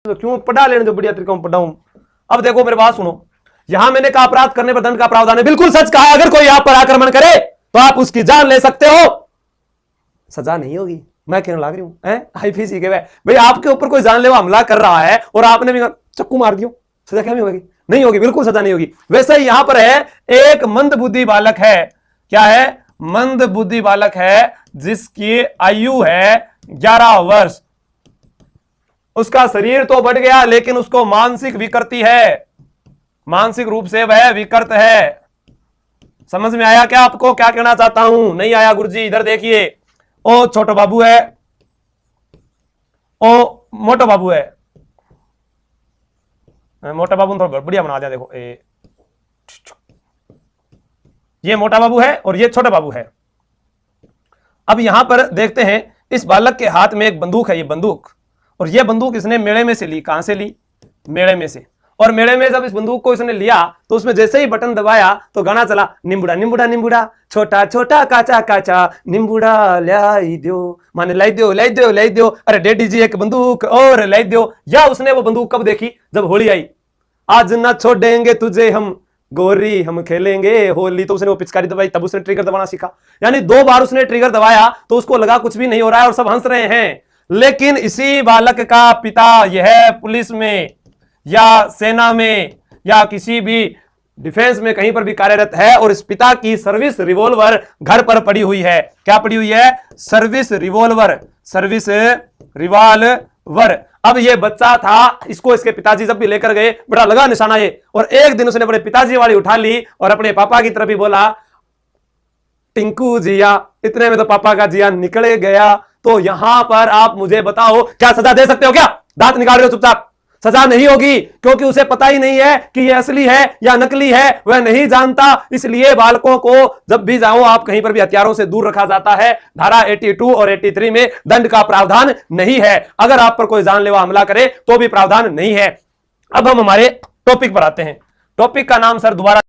तो क्यों पढ़ा लेने जो बढ़िया तरीके में पढ़ाऊं। अब देखो मेरे बात सुनो, यहां मैंने कहा अपराध करने पर दंड का प्रावधान है, बिल्कुल सच कहा। अगर कोई आप पर आक्रमण करे तो आप उसकी जान ले सकते हो, सजा नहीं होगी। मैं कहने लग रही हूं आईपीसी के भाई आपके ऊपर कोई जानलेवा हमला कर रहा है और आपने भी चक्कू मार दियो, सजा क्या नहीं होगी? नहीं होगी, बिल्कुल सजा नहीं होगी। वैसे ही यहां पर है, एक मंदबुद्धि बालक है, क्या है? मंदबुद्धि बालक है जिसकी आयु है 11 वर्ष। उसका शरीर तो बढ़ गया लेकिन उसको मानसिक विकृति है, मानसिक रूप से वह विकृत है। समझ में आया क्या आपको क्या कहना चाहता हूं? नहीं आया गुरुजी? इधर देखिए, ओ छोटो बाबू है, ओ मोटो बाबू है। मोटा बाबू ने थोड़ा बढ़िया बना दिया, देखो ये मोटा बाबू है और ये छोटा बाबू है। अब यहां पर देखते हैं, इस बालक के हाथ में एक बंदूक है, ये बंदूक, और ये बंदूक इसने मेले में से ली। कहां से ली? मेले में से। और मेले में जब इस बंदूक को इसने लिया तो उसमें जैसे ही बटन दबाया तो गाना चला, निम्बुड़ा निम्बुड़ा निम्बुड़ा, छोटा छोटा काचा काचा, निम्बुड़ा लाई दो, माने लाई दो लाई दो लाई दो, अरे डैडी जी एक बंदूक और लाई दो। या उसने वो बंदूक कब देखी? जब होली आई। आज ना छोड़ेंगे तुझे हम गोरी, हम खेलेंगे होली। तो उसने वो पिचकारी दबाई, तब उसने ट्रिगर दबाना सीखा। यानी 2 बार उसने ट्रिगर दबाया तो उसको लगा कुछ भी नहीं हो रहा है और सब हंस रहे हैं। लेकिन इसी बालक का पिता यह पुलिस में या सेना में या किसी भी डिफेंस में कहीं पर भी कार्यरत है और इस पिता की सर्विस रिवॉल्वर घर पर पड़ी हुई है। क्या पड़ी हुई है? Service revolver, service revolver. अब ये बच्चा था, इसको इसके पिताजी जब भी लेकर गए बड़ा लगा निशाना ये, और एक दिन उसने अपने पिताजी वाली उठा ली और अपने पापा की तरफ ही बोला, टिंकू जिया। इतने में तो पापा का जिया निकले गया। तो यहां पर आप मुझे बताओ, क्या सजा दे सकते हो? क्या दांत निकाल रहे हो चुपचाप? सजा नहीं होगी, क्योंकि उसे पता ही नहीं है कि यह असली है या नकली है, वह नहीं जानता। इसलिए बालकों को जब भी जाओ आप कहीं पर भी हथियारों से दूर रखा जाता है। धारा 82 और 83 में दंड का प्रावधान नहीं है। अगर आप पर कोई जानलेवा हमला करे तो भी प्रावधान नहीं है। अब हम हमारे टॉपिक पर आते हैं। टॉपिक का नाम सर दोबारा